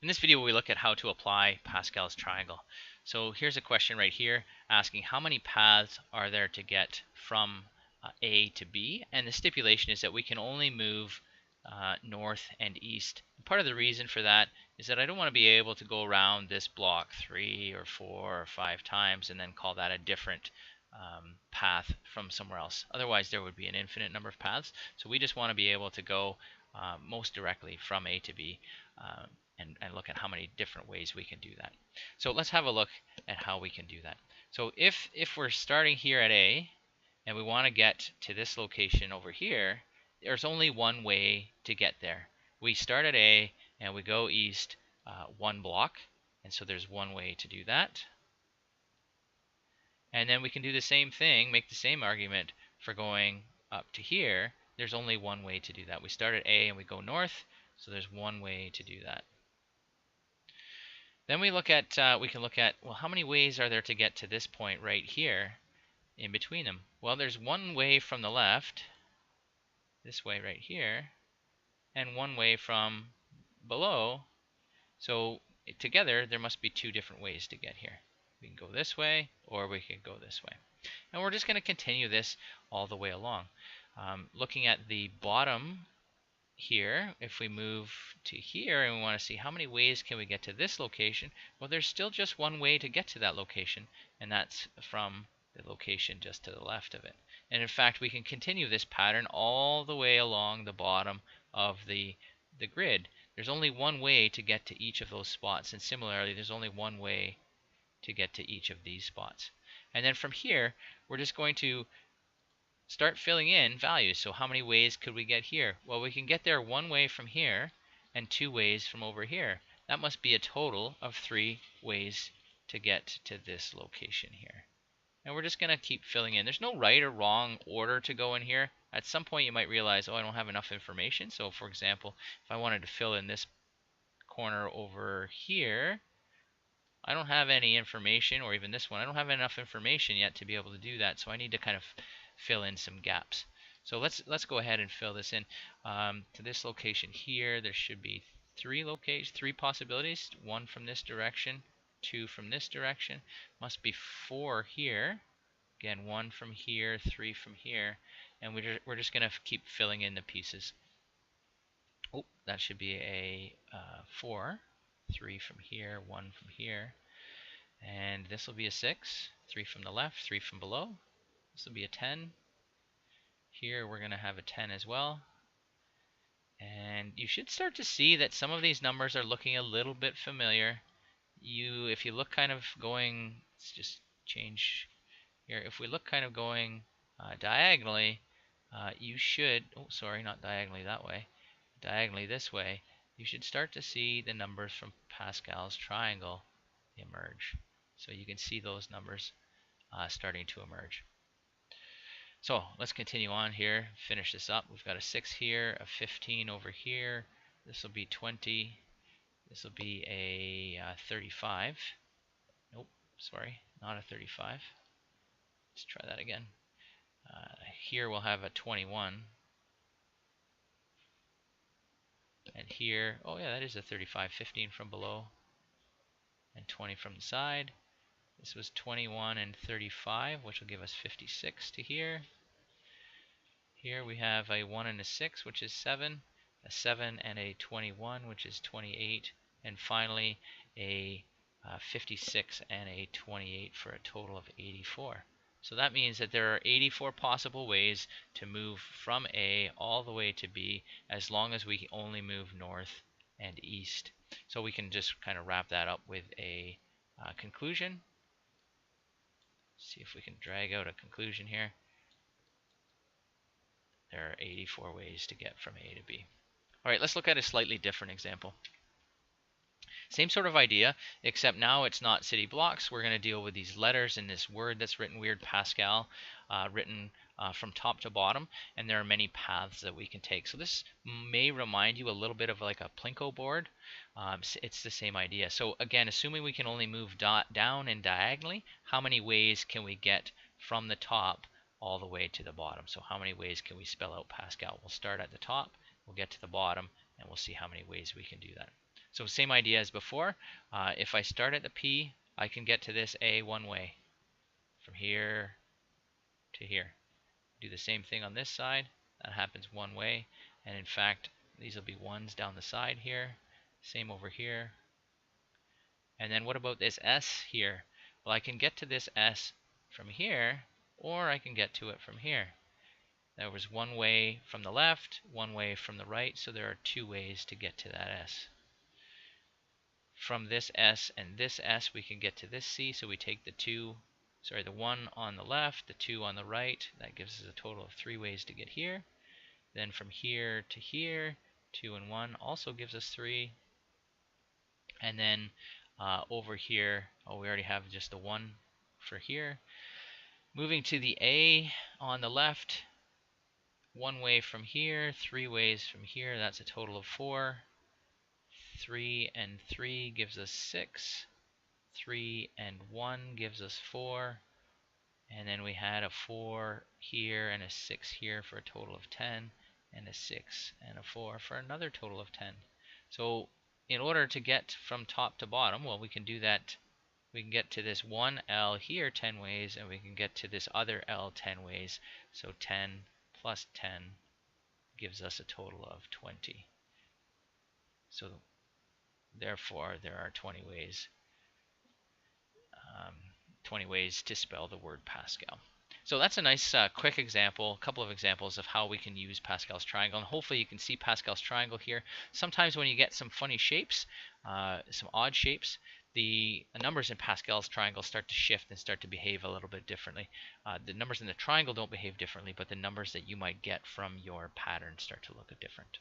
In this video, we look at how to apply Pascal's triangle. So here's a question right here asking how many paths are there to get from A to B, and the stipulation is that we can only move north and east. And part of the reason for that is that I don't want to be able to go around this block 3 or 4 or 5 times and then call that a different path from somewhere else. Otherwise, there would be an infinite number of paths. So we just want to be able to go most directly from A to B. And look at how many different ways we can do that. So let's have a look at how we can do that. So if we're starting here at A and we want to get to this location over here, there's only one way to get there. We start at A and we go east one block, and so there's one way to do that. And then we can do the same thing, make the same argument for going up to here. There's only one way to do that. We start at A and we go north, so there's one way to do that. Then we can look at, well, how many ways are there to get to this point right here in between them? Well, there's one way from the left, this way right here, and one way from below. So together, there must be two different ways to get here. We can go this way, or we can go this way. And we're just going to continue this all the way along. Looking at the bottom here, if we move to here and we want to see how many ways can we get to this location, well, there's still just one way to get to that location, and that's from the location just to the left of it. And in fact, we can continue this pattern all the way along the bottom of the grid. There's only one way to get to each of those spots, and similarly, there's only one way to get to each of these spots. And then from here, we're just going to start filling in values. So how many ways could we get here? Well, we can get there one way from here and 2 ways from over here. That must be a total of 3 ways to get to this location here. And we're just going to keep filling in. There's no right or wrong order to go in here. At some point you might realize, oh, I don't have enough information. So for example, if I wanted to fill in this corner over here, I don't have any information, or even this one, I don't have enough information yet to be able to do that. So I need to kind of fill in some gaps. So let's go ahead and fill this in. To this location here, there should be 3 possibilities. 1 from this direction, 2 from this direction. Must be 4 here. Again, 1 from here, 3 from here, and we're just going to keep filling in the pieces. Oh, that should be a 4. 3 from here, 1 from here, and this will be a 6. 3 from the left, 3 from below. This will be a 10. Here we're going to have a 10 as well. And you should start to see that some of these numbers are looking a little bit familiar. If you look kind of going, let's just change here. If we look kind of going diagonally, you should, oh sorry, not diagonally that way, diagonally this way, you should start to see the numbers from Pascal's triangle emerge. So you can see those numbers starting to emerge. So let's continue on here, finish this up. We've got a 6 here, a 15 over here. This will be 20. This will be a 35. Nope, sorry, not a 35. Let's try that again. Here we'll have a 21. And here, oh yeah, that is a 35. 15 from below and 20 from the side. This was 21 and 35, which will give us 56 to here. Here we have a 1 and a 6, which is 7, a 7 and a 21, which is 28, and finally a 56 and a 28 for a total of 84. So that means that there are 84 possible ways to move from A all the way to B, as long as we only move north and east. So we can just kind of wrap that up with a conclusion. See if we can drag out a conclusion here. There are 84 ways to get from A to B. All right, let's look at a slightly different example. Same sort of idea, except now it's not city blocks. We're going to deal with these letters and this word that's written weird Pascal, written from top to bottom, and there are many paths that we can take. So this may remind you a little bit of like a Plinko board. It's the same idea. So again, assuming we can only move down and diagonally, how many ways can we get from the top all the way to the bottom? So how many ways can we spell out Pascal? We'll start at the top, we'll get to the bottom, and we'll see how many ways we can do that. So same idea as before. If I start at the P, I can get to this A one way, from here to here. Do the same thing on this side. That happens one way. And in fact, these will be ones down the side here. Same over here. And then what about this S here? Well, I can get to this S from here, or I can get to it from here. There was one way from the left, one way from the right, so there are two ways to get to that S. From this S and this S, we can get to this C, so we take the one on the left, the two on the right. That gives us a total of 3 ways to get here. Then from here to here, 2 and 1 also gives us 3. And then over here, we already have just the 1 for here. Moving to the A on the left, 1 way from here, 3 ways from here. That's a total of 4. 3 and 3 gives us 6. 3 and 1 gives us 4. And then we had a 4 here and a 6 here for a total of 10. And a 6 and a 4 for another total of 10. So in order to get from top to bottom, well, we can do that. We can get to this one L here 10 ways, and we can get to this other L 10 ways. So 10 plus 10 gives us a total of 20. So therefore, there are 20 ways. 20 ways to spell the word Pascal. So that's a nice quick example, a couple of examples of how we can use Pascal's triangle. And hopefully you can see Pascal's triangle here. Sometimes when you get some funny shapes, some odd shapes, the numbers in Pascal's triangle start to shift and start to behave a little bit differently. The numbers in the triangle don't behave differently, but the numbers that you might get from your pattern start to look different.